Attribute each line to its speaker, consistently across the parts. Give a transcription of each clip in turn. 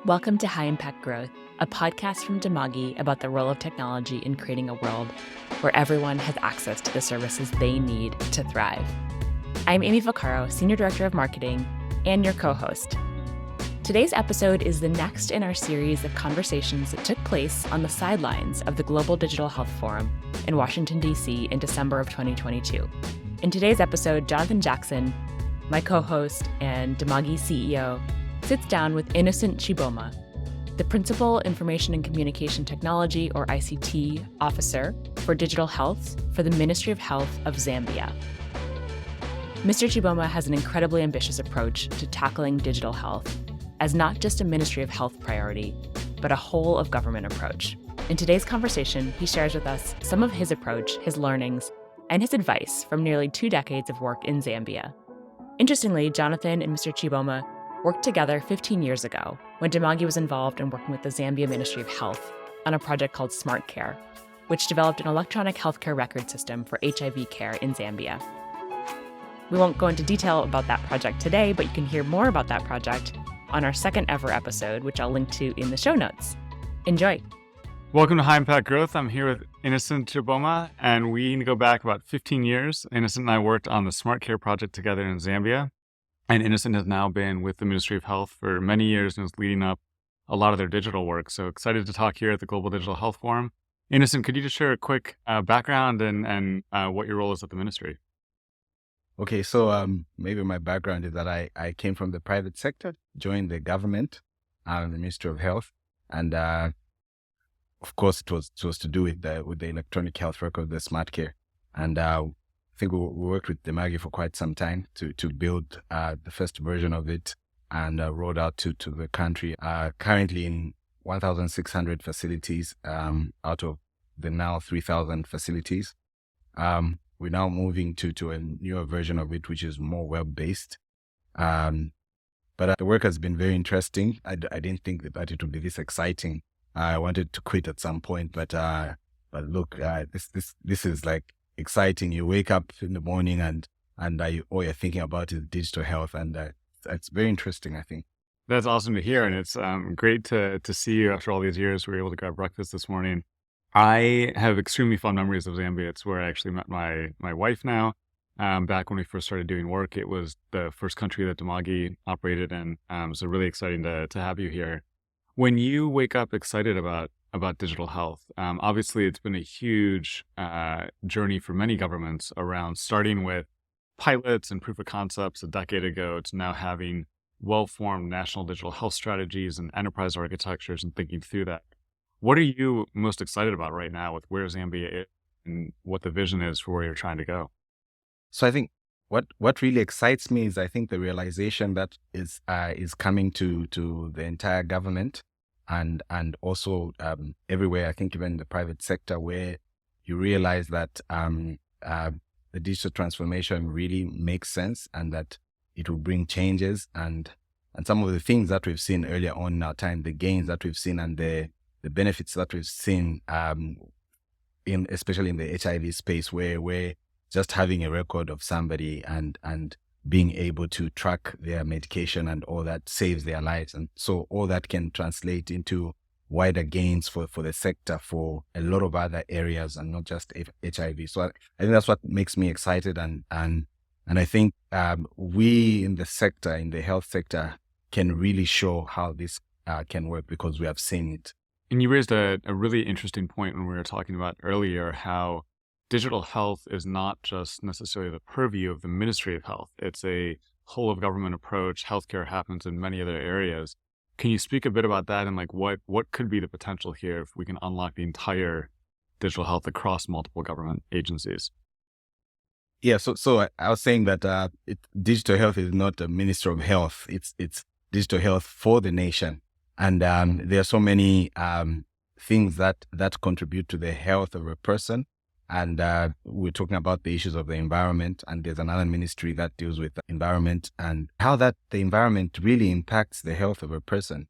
Speaker 1: Welcome to High Impact Growth, a podcast from Damagi about the role of technology in creating a world where everyone has access to the services they need to thrive. I'm Amy Vaccaro, Senior Director of Marketing, and your co-host. Today's episode is the next in our series of conversations that took place on the sidelines of the Global Digital Health Forum in Washington, D.C. in December of 2022. In today's episode, Jonathan Jackson, my co-host and Damagi CEO, sits down with Innocent Chiboma, the Principal Information and Communication Technology, or ICT, Officer for Digital Health for the Ministry of Health of Zambia. Mr. Chiboma has an incredibly ambitious approach to tackling digital health as not just a Ministry of Health priority, but a whole of government approach. In today's conversation, he shares with us some of his approach, his learnings, and his advice from nearly 2 decades of work in Zambia. Interestingly, Jonathan and Mr. Chiboma worked together 15 years ago when Damagi was involved in working with the Zambian Ministry of Health on a project called Smart Care, which developed an electronic healthcare record system for HIV care in Zambia. We won't go into detail about that project today, but you can hear more about that project on our second ever episode, which I'll link to in the show notes. Enjoy.
Speaker 2: Welcome to High Impact Growth. I'm here with Innocent Chiboma, and we go back about 15 years. Innocent and I worked on the Smart Care project together in Zambia. And Innocent has now been with the Ministry of Health for many years and is leading up a lot of their digital work. So excited to talk here at the Global Digital Health Forum. Innocent, could you just share a quick background and what your role is at the ministry?
Speaker 3: Okay, so maybe my background is that I came from the private sector, joined the government, the Ministry of Health, and of course it was to do with the electronic health record, the Smart Care, and I think we worked with Damagi for quite some time to build the first version of it and rolled out to the country. Currently in 1,600 facilities out of the now 3,000 facilities. We're now moving to a newer version of it, which is more web-based. But the work has been very interesting. I didn't think that it would be this exciting. I wanted to quit at some point, but look, this is like exciting. You wake up in the morning and all you're thinking about is digital health, and it's very interesting, I think.
Speaker 2: That's awesome to hear, and it's great to see you after all these years. We were able to grab breakfast this morning. I have extremely fond memories of Zambia. It's where I actually met my wife now. Back when we first started doing work, it was the first country that Damagi operated in. So really exciting to have you here. When you wake up excited about digital health, obviously it's been a huge journey for many governments around starting with pilots and proof of concepts a decade ago to now having well-formed national digital health strategies and enterprise architectures and thinking through that. What are you most excited about right now with where Zambia is and what the vision is for where you're trying to go?
Speaker 3: So I think what really excites me is I think the realization that is coming to the entire government and also everywhere. I think even in the private sector, where you realize that the digital transformation really makes sense and that it will bring changes and some of the things that we've seen earlier on in our time, the gains that we've seen and the benefits that we've seen especially in the HIV space, where just having a record of somebody and being able to track their medication and all that saves their lives. And so all that can translate into wider gains for the sector for a lot of other areas and not just HIV. So I think that's what makes me excited. And I think we in the sector, in the health sector, can really show how this can work because we have seen it.
Speaker 2: And you raised a really interesting point when we were talking about earlier how digital health is not just necessarily the purview of the Ministry of Health. It's a whole of government approach. Healthcare happens in many other areas. Can you speak a bit about that and like what could be the potential here if we can unlock the entire digital health across multiple government agencies?
Speaker 3: Yeah, so I was saying that digital health is not a Ministry of Health. It's digital health for the nation. And there are so many things that contribute to the health of a person. And we're talking about the issues of the environment, and there's another ministry that deals with the environment and how that the environment really impacts the health of a person.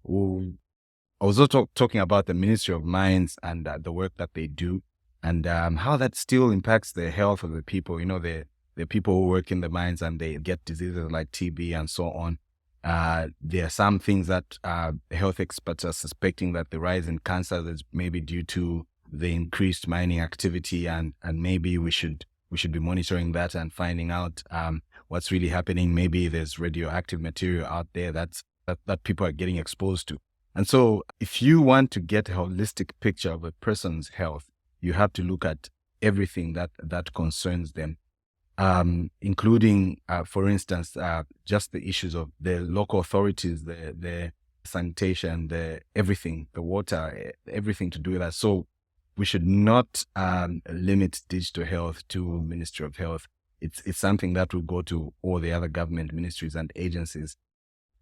Speaker 3: I was also talking about the Ministry of Mines and the work that they do, and how that still impacts the health of the people. You know, the people who work in the mines and they get diseases like TB and so on. There are some things that health experts are suspecting that the rise in cancer is maybe due to the increased mining activity, and maybe we should be monitoring that and finding out what's really happening. Maybe there's radioactive material out there that people are getting exposed to. And so if you want to get a holistic picture of a person's health, you have to look at everything that concerns them, including, for instance, just the issues of the local authorities, the sanitation, everything, the water, everything to do with that. So we should not limit digital health to Ministry of Health. It's something that will go to all the other government ministries and agencies.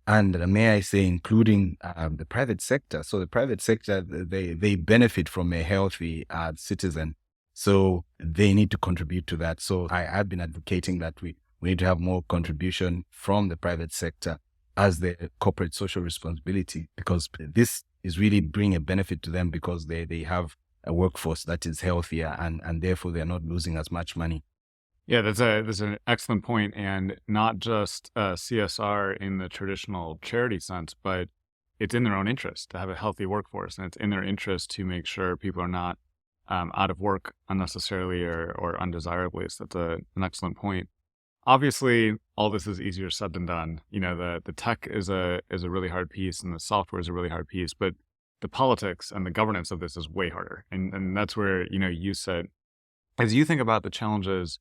Speaker 3: And may I say, including the private sector. So the private sector, they benefit from a healthy citizen. So they need to contribute to that. So I've been advocating that we need to have more contribution from the private sector as the corporate social responsibility, because this is really bringing a benefit to them, because they have a workforce that is healthier, and therefore they're not losing as much money.
Speaker 2: Yeah, that's an excellent point, and not just CSR in the traditional charity sense, but it's in their own interest to have a healthy workforce, and it's in their interest to make sure people are not out of work unnecessarily or undesirably. So that's an excellent point. Obviously, all this is easier said than done. The tech is a really hard piece, and the software is a really hard piece, but the politics and the governance of this is way harder. And that's where, you said, as you think about the challenges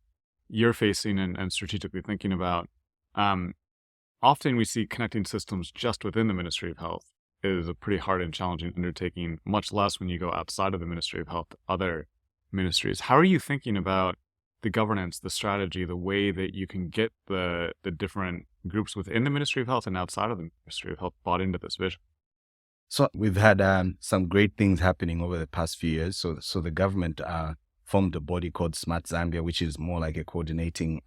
Speaker 2: you're facing and strategically thinking about, often we see connecting systems just within the Ministry of Health is a pretty hard and challenging undertaking, much less when you go outside of the Ministry of Health to other ministries. How are you thinking about the governance, the strategy, the way that you can get the different groups within the Ministry of Health and outside of the Ministry of Health bought into this vision?
Speaker 3: So we've had some great things happening over the past few years. So the government formed a body called Smart Zambia, which is more like a coordinating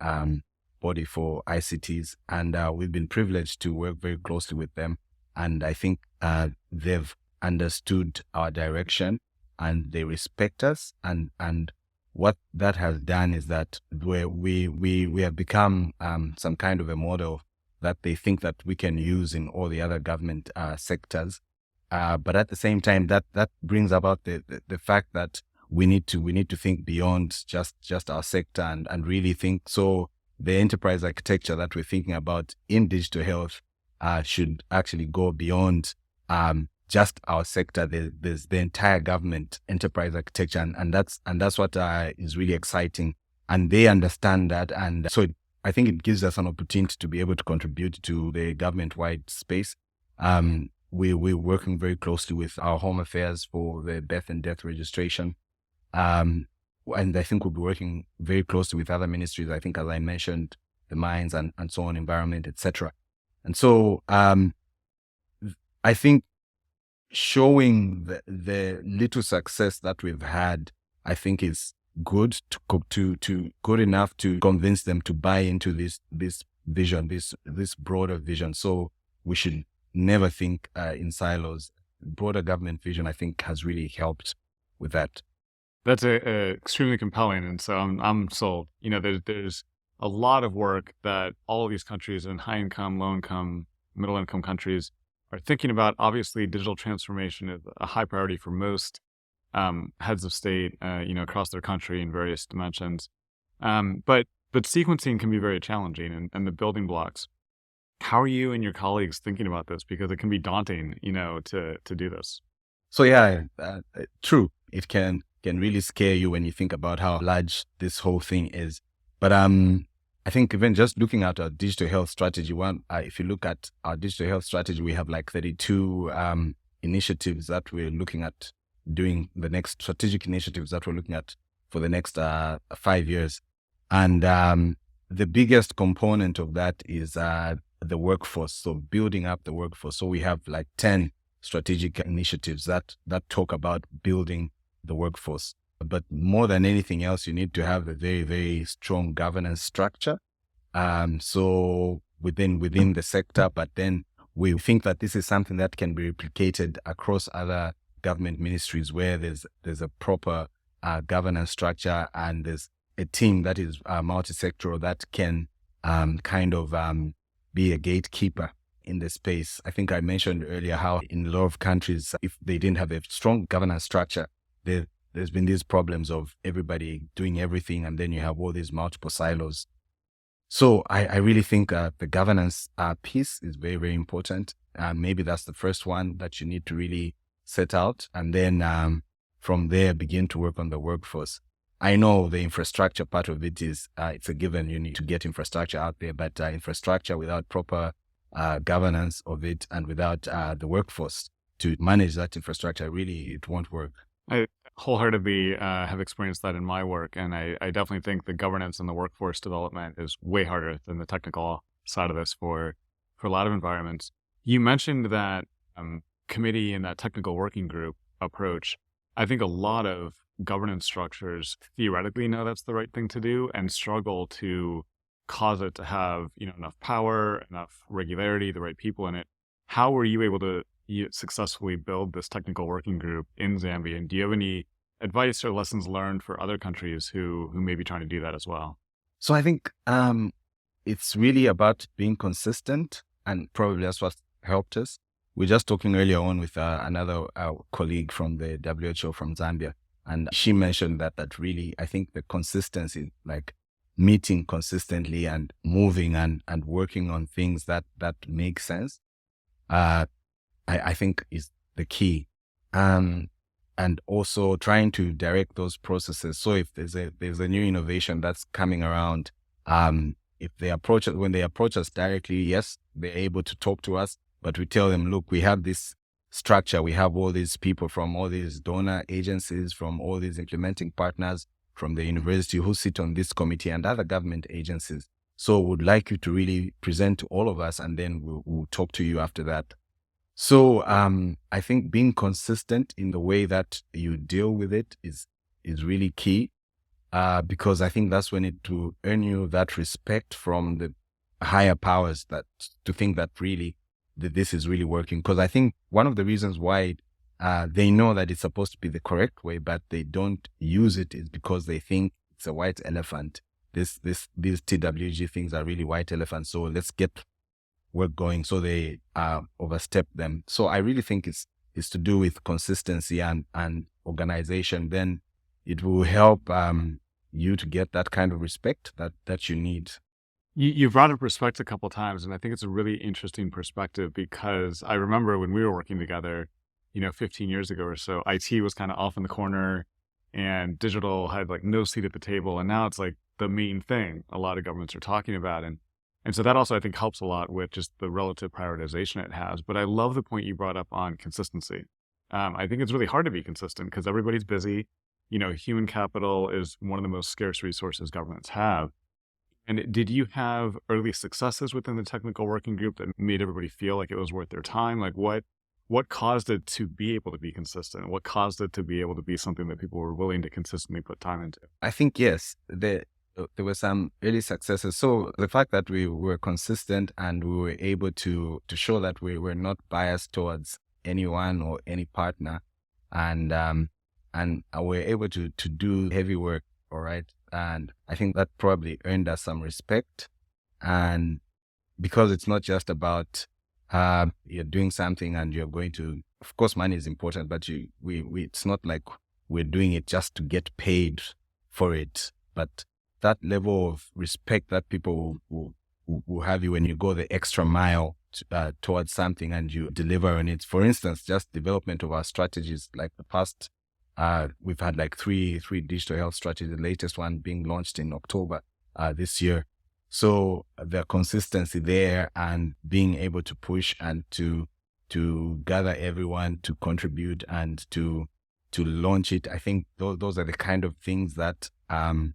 Speaker 3: body for ICTs. And we've been privileged to work very closely with them. And I think they've understood our direction and they respect us. And what that has done is that we have become some kind of a model that they think that we can use in all the other government sectors. But at the same time, that brings about the fact that we need to think beyond just our sector and really think. So the enterprise architecture that we're thinking about in digital health should actually go beyond just our sector. There's the entire government enterprise architecture, and that's what is really exciting. And they understand that, and so I think it gives us an opportunity to be able to contribute to the government-wide space. We're working very closely with our Home Affairs for the birth and death registration. And I think we'll be working very closely with other ministries. I think, as I mentioned, the mines and so on, environment, etc. And so I think showing the little success that we've had, I think is good to good enough to convince them to buy into this vision, this broader vision. So we should never think in silos. Broader government vision, I think, has really helped with that.
Speaker 2: That's extremely compelling, and so I'm sold. There's a lot of work that all of these countries in high income, low income, middle income countries are thinking about. Obviously, digital transformation is a high priority for most heads of state, across their country in various dimensions. But sequencing can be very challenging, and the building blocks. How are you and your colleagues thinking about this? Because it can be daunting, to do this.
Speaker 3: So yeah, true. It can really scare you when you think about how large this whole thing is. But I think even just looking at our digital health strategy, if you look at our digital health strategy, we have like 32 initiatives that we're looking at doing, the next strategic initiatives that we're looking at for the next 5 years. And the biggest component of that is the workforce. So building up the workforce. So we have like 10 strategic initiatives that talk about building the workforce. But more than anything else, you need to have a very, very strong governance structure. So within the sector, but then we think that this is something that can be replicated across other government ministries where there's a proper governance structure and there's a team that is multi-sectoral that can be a gatekeeper in the space. I think I mentioned earlier how in a lot of countries, if they didn't have a strong governance structure, there's been these problems of everybody doing everything, and then you have all these multiple silos. So I really think the governance piece is very, very important. Maybe that's the first one that you need to really set out, and then from there begin to work on the workforce. I know the infrastructure part of it is, it's a given. You need to get infrastructure out there, but infrastructure without proper governance of it and without the workforce to manage that infrastructure, really, it won't work.
Speaker 2: I wholeheartedly have experienced that in my work, and I definitely think the governance and the workforce development is way harder than the technical side of this for a lot of environments. You mentioned that committee and that technical working group approach. I think a lot of governance structures theoretically know that's the right thing to do and struggle to cause it to have enough power, enough regularity, the right people in it. How were you able to successfully build this technical working group in Zambia? And do you have any advice or lessons learned for other countries who may be trying to do that as well?
Speaker 3: So I think it's really about being consistent, and probably that's what helped us. We're just talking earlier on with another colleague from the WHO from Zambia, and she mentioned that really, I think the consistency, like meeting consistently and moving and working on things that make sense, I think is the key. And also trying to direct those processes. So if there's a new innovation that's coming around, when they approach us directly, yes, they're able to talk to us, but we tell them, look, we have this structure. We have all these people from all these donor agencies, from all these implementing partners, from the university who sit on this committee and other government agencies. So would like you to really present to all of us, and then we'll talk to you after that. So I think being consistent in the way that you deal with it is really key, because I think that's when it will earn you that respect from the higher powers, that to think that really that this is really working. Because I think one of the reasons why they know that it's supposed to be the correct way, but they don't use it, is because they think it's a white elephant. These TWG things are really white elephants. So let's get work going. So they overstep them. So I really think it's to do with consistency and organization. Then it will help you to get that kind of respect that you need.
Speaker 2: You've brought up respect a couple of times, and I think it's a really interesting perspective, because I remember when we were working together, 15 years ago or so, IT was kind of off in the corner and digital had like no seat at the table. And now it's like the main thing a lot of governments are talking about. And so that also, I think, helps a lot with just the relative prioritization it has. But I love the point you brought up on consistency. I think it's really hard to be consistent because everybody's busy. Human capital is one of the most scarce resources governments have. And did you have early successes within the technical working group that made everybody feel like it was worth their time? Like what caused it to be able to be consistent? What caused it to be able to be something that people were willing to consistently put time into?
Speaker 3: I think, yes, there were some early successes. So the fact that we were consistent and we were able to show that we were not biased towards anyone or any partner, and we're able to do heavy work, all right? And I think that probably earned us some respect. And because it's not just about you're doing something and you're going to, of course, money is important, but it's not like we're doing it just to get paid for it. But that level of respect that people will have you when you go the extra mile towards something and you deliver on it. For instance, just development of our strategies, like the past, we've had like three digital health strategies, the latest one being launched in October this year. So the consistency there and being able to push and to gather everyone to contribute and to launch it, I think those are the kind of things that earn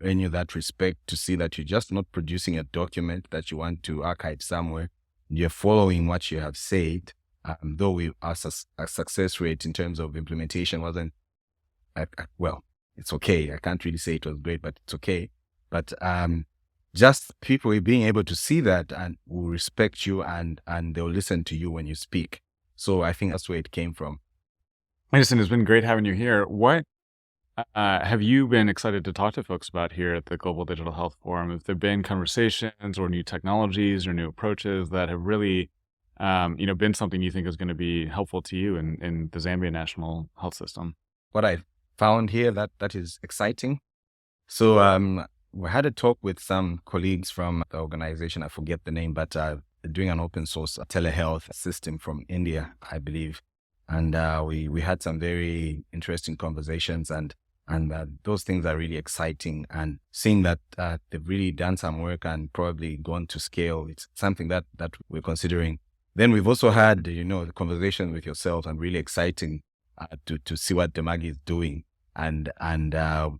Speaker 3: you that respect, to see that you're just not producing a document that you want to archive somewhere. You're following what you have said. Though our success rate in terms of implementation wasn't, well, it's okay. I can't really say it was great, but it's okay. But just people being able to see that and will respect you and they'll listen to you when you speak. So I think that's where it came from.
Speaker 2: Innocent, it's been great having you here. What have you been excited to talk to folks about here at the Global Digital Health Forum? Have there been conversations or new technologies or new approaches that have really, been something you think is going to be helpful to you in the Zambia national health system?
Speaker 3: What I found here that is exciting. So we had a talk with some colleagues from the organization. I forget the name, but doing an open source telehealth system from India, I believe. And we had some very interesting conversations, and those things are really exciting. And seeing that they've really done some work and probably gone to scale, it's something that we're considering. Then we've also had, the conversation with yourself, and really exciting to see what Demagi is doing. And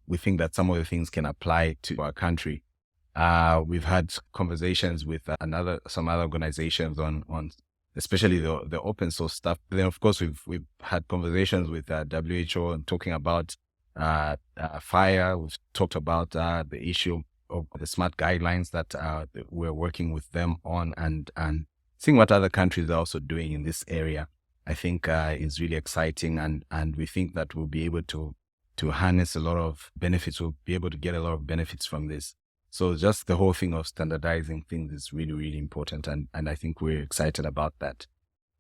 Speaker 3: we think that some of the things can apply to our country. We've had conversations with some other organizations on especially the open source stuff. Then, of course, we've had conversations with WHO and talking about fire. We've talked about the issue of the smart guidelines that we're working with them on, and seeing what other countries are also doing in this area, I think is really exciting. And we think that we'll be able to harness a lot of benefits. We'll be able to get a lot of benefits from this. So just the whole thing of standardizing things is really, really important. And I think we're excited about that.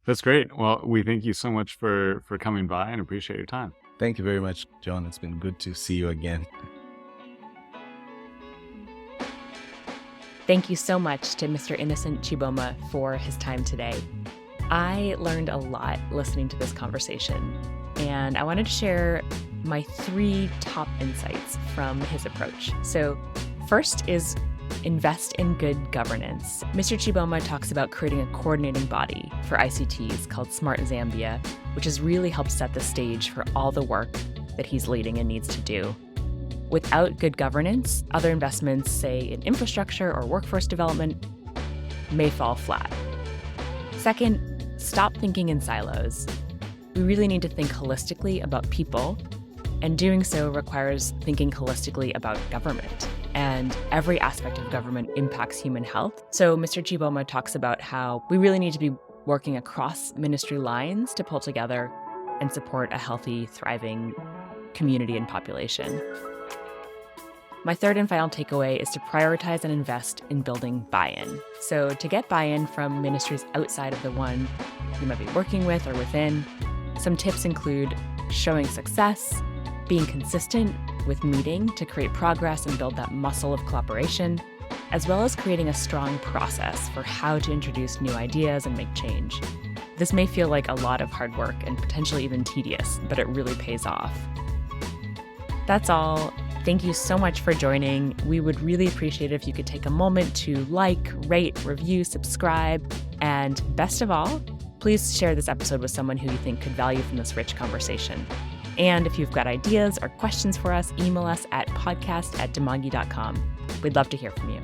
Speaker 2: That's great. Well, we thank you so much for coming by and appreciate your time.
Speaker 3: Thank you very much, John. It's been good to see you again.
Speaker 1: Thank you so much to Mr. Innocent Chiboma for his time today. I learned a lot listening to this conversation, and I wanted to share my 3 top insights from his approach. So first is invest in good governance. Mr. Chiboma talks about creating a coordinating body for ICTs called Smart Zambia, which has really helped set the stage for all the work that he's leading and needs to do. Without good governance, other investments, say in infrastructure or workforce development, may fall flat. Second, stop thinking in silos. We really need to think holistically about people, and doing so requires thinking holistically about government. And every aspect of government impacts human health. So Mr. Chiboma talks about how we really need to be working across ministry lines to pull together and support a healthy, thriving community and population. My third and final takeaway is to prioritize and invest in building buy-in. So to get buy-in from ministries outside of the one you might be working with or within, some tips include showing success, being consistent with meeting to create progress and build that muscle of collaboration, as well as creating a strong process for how to introduce new ideas and make change. This may feel like a lot of hard work and potentially even tedious, but it really pays off. That's all. Thank you so much for joining. We would really appreciate it if you could take a moment to like, rate, review, subscribe, and best of all, please share this episode with someone who you think could value from this rich conversation. And if you've got ideas or questions for us, email us at podcast@demagi.com. We'd love to hear from you.